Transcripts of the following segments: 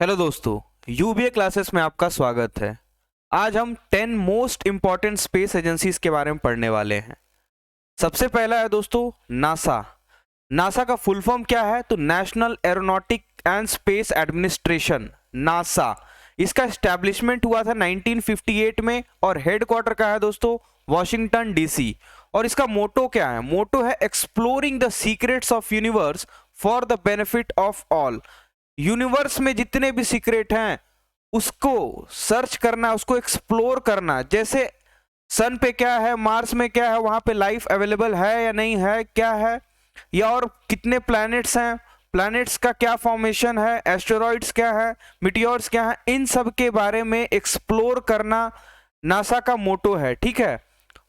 Hello दोस्तों, यूबीए classes में आपका स्वागत है। आज हम 10 मोस्ट इम्पॉर्टेंट स्पेस एजेंसीज के बारे में पढ़ने वाले हैं। सबसे पहला है दोस्तों नासा। नासा का फुल फॉर्म क्या है? तो national aeronautic and space administration, NASA. इसका एस्टैब्लिशमेंट हुआ था 1958 में और हेडक्वार्टर का है दोस्तों वॉशिंगटन डीसी। और इसका मोटो क्या है? मोटो है exploring the secrets of universe for the benefit of all. Universe में जितने भी सीक्रेट हैं उसको सर्च करना, उसको एक्सप्लोर करना। जैसे सन पे क्या है, मार्स में क्या है, वहां पे लाइफ अवेलेबल है या नहीं है, क्या है, या और कितने प्लैनेट्स हैं, प्लैनेट्स का क्या फॉर्मेशन है, एस्टेरॉइड्स क्या है, मिटियोर्स क्या है, इन सब के बारे में एक्सप्लोर करना नासा का मोटो है। ठीक है।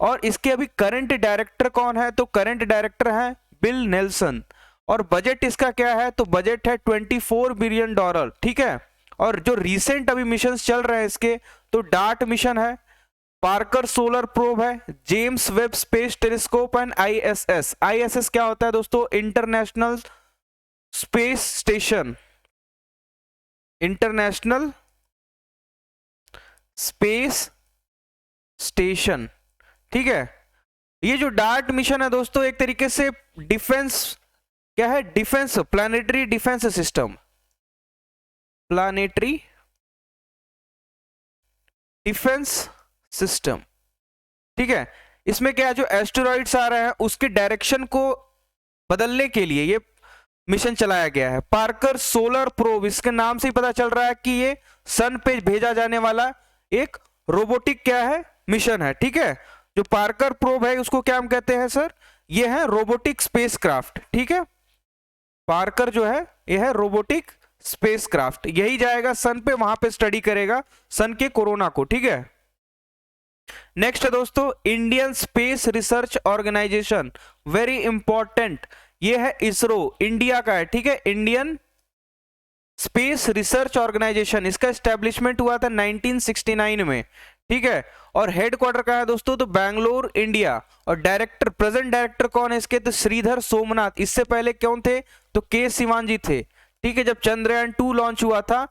और इसके अभी करंट डायरेक्टर कौन है? तो करंट डायरेक्टर है बिल नेल्सन। और बजट इसका क्या है? तो बजट है $24 बिलियन। ठीक है। और जो रिसेंट अभी मिशन चल रहे हैं इसके, तो डार्ट मिशन है, पार्कर सोलर प्रोब है, James Webb space telescope and ISS. ISS क्या होता है दोस्तों? International Space station, international Space station. ठीक है। ये जो डार्ट मिशन है दोस्तों, एक तरीके से डिफेंस, क्या है? Defence, planetary defence system, planetary defence system. ठीक है। इसमें क्या है, जो एस्टेरॉइड्स आ रहे हैं उसके डायरेक्शन को बदलने के लिए ये मिशन चलाया गया है। पार्कर सोलर प्रोब, इसके नाम से ही पता चल रहा है कि ये सन पे भेजा जाने वाला एक रोबोटिक क्या है, मिशन है। ठीक है। जो पार्कर प्रोब है उसको क्या हम कहते हैं सर? ये है रोबोटिक स्पेसक्राफ्ट। ठीक है। पार्कर जो है ये है रोबोटिक स्पेसक्राफ्ट, यही जाएगा सन पे, वहां पे स्टडी करेगा सन के कोरोना को। ठीक है। नेक्स्ट है दोस्तों Indian Space Research Organisation, very important. ये है इसरो, इंडिया का है। ठीक है। इंडियन स्पेस रिसर्च ऑर्गेनाइजेशन, इसका एस्टेब्लिशमेंट हुआ था 1969 में। ठीक है। और हेडक्वार्टर का है दोस्तों तो बैंगलोर, इंडिया। और डायरेक्टर, प्रेजेंट डायरेक्टर कौन है इसके? तो श्रीधर सोमनाथ। इससे पहले कौन थे? तो के सिवान जी थे। ठीक है। जब चंद्रयान 2 लॉन्च हुआ था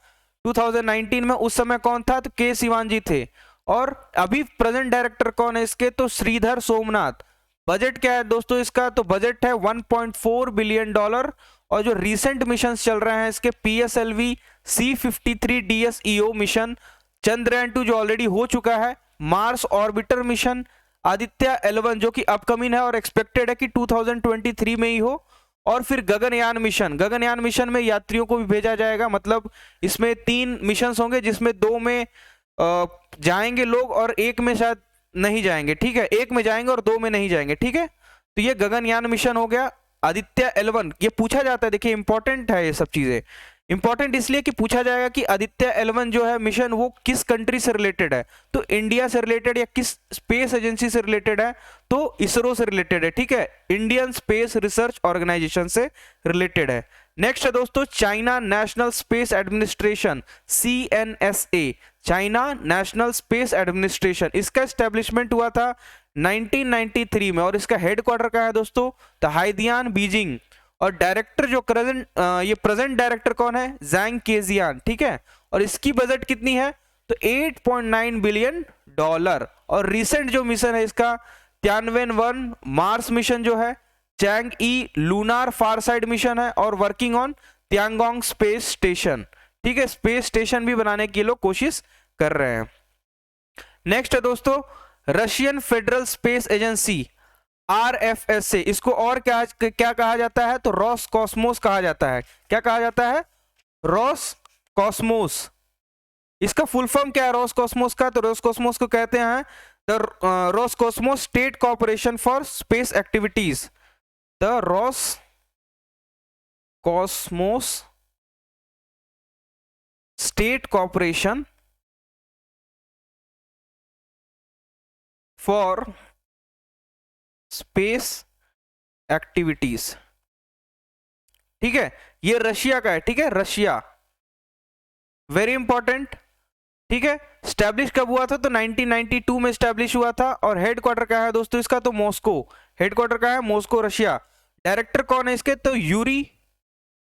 2019 में, उस समय कौन था? तो के सिवान जी थे। और अभी प्रेजेंट डायरेक्टर कौन है इसके? तो श्रीधर सोमनाथ। बजट क्या है दोस्तों इसका? तो बजट है $1.4 बिलियन। और जो रिसेंट मिशन चल रहे हैं इसके, PSLV C53 DSEO mission, Chandrayaan 2 जो ऑलरेडी हो चुका है, Mars orbiter mission, Aditya L1 जो कि अपकमिंग है और एक्सपेक्टेड है कि 2023 में ही हो, और फिर गगनयान मिशन। गगनयान मिशन में यात्रियों को भी भेजा जाएगा, मतलब इसमें 3 मिशन होंगे जिसमें 2 में जाएंगे लोग और 1 में शायद नहीं जाएंगे। ठीक है। 1 में जाएंगे और 2 में नहीं जाएंगे। ठीक है। तो ये गगनयान मिशन हो गया। आदित्य L1 ये पूछा जाता है, देखिए इंपॉर्टेंट है ये सब चीजें। इंपॉर्टेंट इसलिए कि पूछा जाएगा कि आदित्य L1 जो है मिशन, वो किस कंट्री से रिलेटेड है? तो इंडिया से रिलेटेड या किस स्पेस एजेंसी से रिलेटेड है? तो इसरो से रिलेटेड है। ठीक है। इंडियन स्पेस रिसर्च ऑर्गेनाइजेशन से रिलेटेड है। नेक्स्ट है दोस्तों China national space administration, CNSA, China national space administration. इसका एस्टेब्लिशमेंट हुआ था 1993 में और इसका हेडक्वार्टर का है दोस्तों तो हाइदियान, बीजिंग। और डायरेक्टर जो ये प्रेजेंट डायरेक्टर कौन है? जैंग केजियान। ठीक है। और इसकी बजट कितनी है? तो $8.9 बिलियन। और रिसेंट जो मिशन है इसका, तियानवेन-1 मार्स मिशन जो है, चैंग ई लूनार फारसाइड मिशन है, और working on Tiangong space station. ठीक है। स्पेस स्टेशन भी बनाने की लोग कोशिश कर रहे हैं। नेक्स्ट है दोस्तों Russian Federal Space agency, RFSA। इसको और क्या क्या कहा जाता है? तो रॉस कॉस्मोस कहा जाता है। क्या कहा जाता है? Ross Cosmos. इसका फुल फॉर्म क्या है रॉस कॉस्मोस का? तो रॉस कॉस्मोस को कहते हैं the Ross Cosmos state Corporation for Space activities. The Ross Cosmos state Corporation for Space activities. ठीक है। ये रशिया का है। ठीक है। Russia, very important. ठीक है। स्टैब्लिश कब हुआ था? तो 1992 में स्टैब्लिश हुआ था। और हेडक्वार्टर का है दोस्तों इसका? तो मॉस्को। हेडक्वार्टर का है मॉस्को, रशिया। डायरेक्टर कौन है इसके? तो यूरी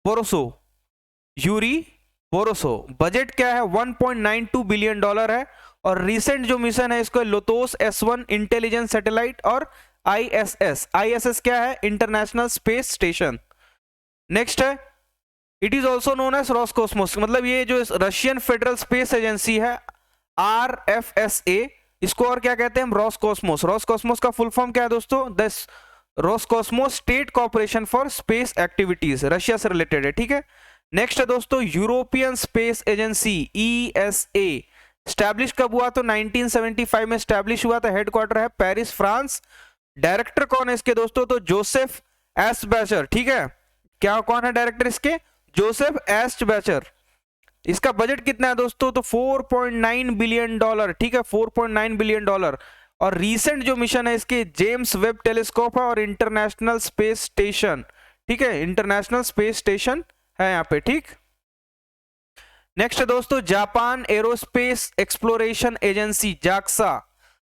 बोरोसो, यूरी बोरोसो। बजट क्या है, $1.92 बिलियन है। और रिसेंट जो मिशन है इसको लोटोस S1 इंटेलिजेंस सैटेलाइट और ISS क्या है, इंटरनेशनल स्पेस स्टेशन। नेक्स्ट है, it is also known as Roscosmos, मतलब ये जो रशियन फेडरल स्पेस एजेंसी है RFSA, इसको और क्या कहते हैं हम, रॉसकॉस्मोस। रॉसकॉस्मोस का फुल फॉर्म क्या है दोस्तों, the Roscosmos State Corporation for Space Activities, Russia से रिलेटेड है, ठीक है। नेक्स्ट है दोस्तों European Space Agency ESA, establish कब हुआ, तो 1975 में स्टैब्लिश हुआ था, हेडक्वार्टर है पेरिस फ्रांस। डायरेक्टर कौन है इसके दोस्तों, तो जोसेफ एस्टबैचर, ठीक है। क्या कौन है डायरेक्टर इसके, जोसेफ एस्टबैचर। इसका बजट कितना है दोस्तों, तो $4.9 बिलियन, ठीक है, $4.9 बिलियन। और रीसेंट जो मिशन है इसके जेम्स वेब टेलीस्कोप है और इंटरनेशनल स्पेस स्टेशन, ठीक है, इंटरनेशनल स्पेस स्टेशन है यहाँ पे, ठीक। नेक्स्ट है दोस्तों Japan aerospace exploration agency, JAXA.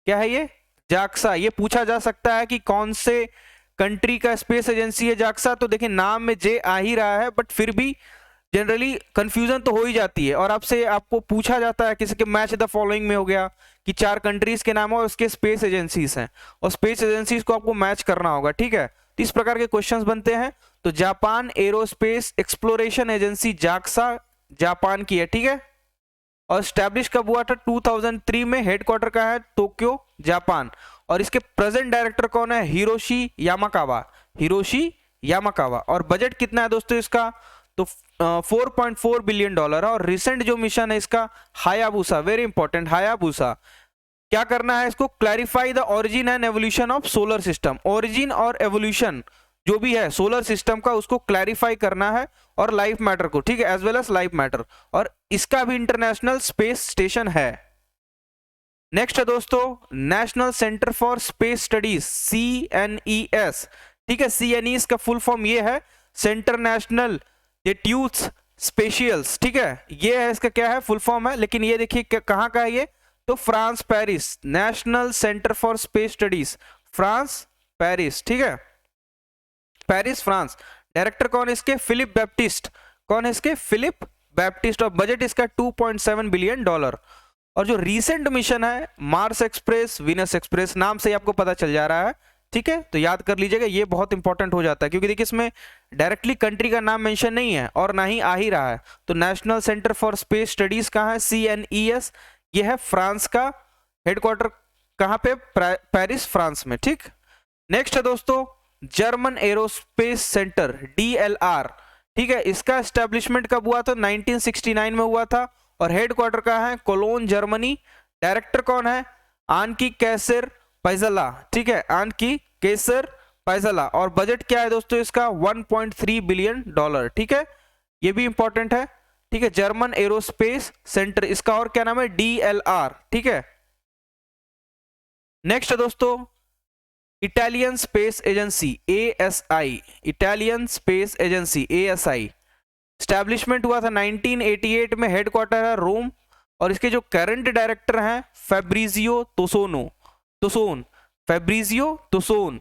क्या है ये, जाक्सा। ये पूछा जा सकता है कि कौन से कंट्री का स्पेस एजेंसी है जाक्सा, तो देखिए नाम में जे आ ही रहा है, बट फिर भी जनरली कंफ्यूजन तो हो ही जाती है। और आपको पूछा जाता है किसी के मैच द फॉलोइंग में हो गया कि 4 कंट्रीज के नाम और उसके स्पेस एजेंसीज हैं, और स्पेस एजेंसीज को आपको मैच करना होगा, ठीक है। तो इस प्रकार के क्वेश्चंस बनते हैं। तो Japan aerospace exploration agency JAXA Japan की है, ठीक है। और स्टैब्लिश कब हुआ था, 2003 में। हेडक्वार्टर का है टोक्यो जापान। और इसके प्रेजेंट डायरेक्टर कौन है, हिरोशी यामाकावा, हिरोशी यामाकावा। और बजट कितना है दोस्तों इसका, तो $4.4 बिलियन है। और रिसेंट जो मिशन है इसका हायाबुसा, वेरी इंपॉर्टेंट, हायाबुसा। क्या करना है इसको, clarify the origin and evolution of solar system. Origin और एवोल्यूशन जो भी है सोलर सिस्टम का, उसको क्लैरिफाई करना है, और लाइफ मैटर को, ठीक है, as well as life matter. और इसका भी इंटरनेशनल स्पेस स्टेशन है। नेक्स्ट है दोस्तों National Centre for Space Studies, CNES, ठीक है। CNES का फुल फॉर्म ये है, सेंटर नेशनल एट्यूड्स स्पेशियल्स, ठीक है। ये है इसका क्या है, फुल फॉर्म है। लेकिन ये देखिए कहाँ का है ये, तो France Paris, national Centre for Space studies, France Paris, ठीक है, पेरिस फ्रांस। डायरेक्टर कौन है इसके, फिलिप बैप्टिस्ट। कौन है इसके, फिलिप बैप्टिस्ट। और बजट इसका $2.7 बिलियन। और जो रीसेंट मिशन है मार्स एक्सप्रेस, वीनस एक्सप्रेस, नाम से ही आपको पता चल जा रहा है, ठीक है। तो याद कर लीजिएगा, ये बहुत इंपॉर्टेंट हो जाता है, क्योंकि देखिए इसमें डायरेक्टली कंट्री का नाम मेंशन नहीं है और ना ही आ ही रहा है। तो national Centre for Space studies कहाँ है, CNES, ये है फ्रांस का हेडक्वार्टर, कहाँ पे, पेरिस फ्रांस में, ठीक। नेक्स्ट है दोस्तों जर्मन एरोस्पेस सेंटर, DLR, ठीक है। इसका एस्टेब्लिशमेंट कब हुआ था, 1969 में हुआ था। और हेडक्वार्टर का है कोलोन जर्मनी। डायरेक्टर कौन है, आनकी कैसर पैजला, ठीक है, आनकी कैसर पैजला। और बजट क्या है दोस्तों इसका, $1.3 बिलियन, ठीक है। ये भी इंपॉर्टेंट है, ठीक है। जर्मन एरोस्पेस सेंटर, इसका और क्या नाम है, DLR, ठीक है। नेक्स्ट है दोस्तों Italian space agency, ASI, Italian space agency ASI। Establishment हुआ था 1988 में, हेडक्वार्टर है रोम। और इसके जो करंट डायरेक्टर हैं फैब्रिजियो तुसोन, फैब्रिजियो तुसोन।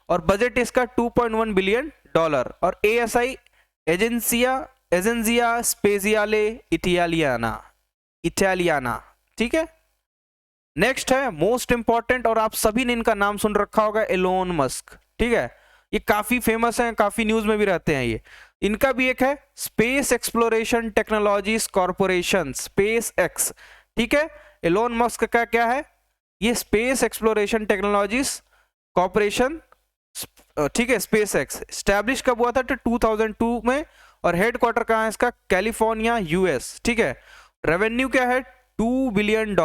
और बजट इसका $2.1 बिलियन। और ASI एजेंसिया स्पेजियाले इटालियाना, ठीक है। नेक्स्ट है मोस्ट इंपॉर्टेंट, और आप सभी ने इनका नाम सुन रखा होगा, एलोन मस्क, ठीक है। ये काफी फेमस हैं, काफी न्यूज में भी रहते हैं ये। इनका भी एक है space exploration technologies corporation, SpaceX, ठीक है। एलोन मस्क का क्या है, ये स्पेस एक्सप्लोरेशन टेक्नोलॉजीज कॉर्पोरेशन, ठीक है, SpaceX। स्टैब्लिश कब हुआ था, तो 2002 में। और हेडक्वार्टर कहाँ है इसका, कैलिफोर्निया, US, ठीक है। रेवेन्यू क्या है, $2 बिलियन,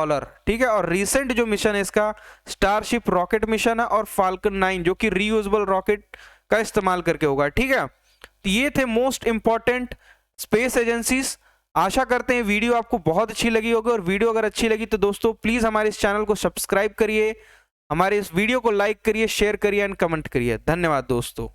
ठीक है। और रिसेंट जो मिशन है इसका स्टारशिप रॉकेट मिशन है, और फाल्कन 9 जो कि रीयूजेबल रॉकेट का इस्तेमाल करके होगा, ठीक है। तो ये थे मोस्ट इंपॉर्टेंट स्पेस एजेंसीज। आशा करते हैं वीडियो आपको बहुत अच्छी लगी होगी, और वीडियो अगर अच्छी लगी तो दोस्तों प्लीज हमारे इस चैनल को सब्सक्राइब करिए, हमारे इस वीडियो को लाइक करिए, शेयर करिए एंड कमेंट करिए। धन्यवाद दोस्तों।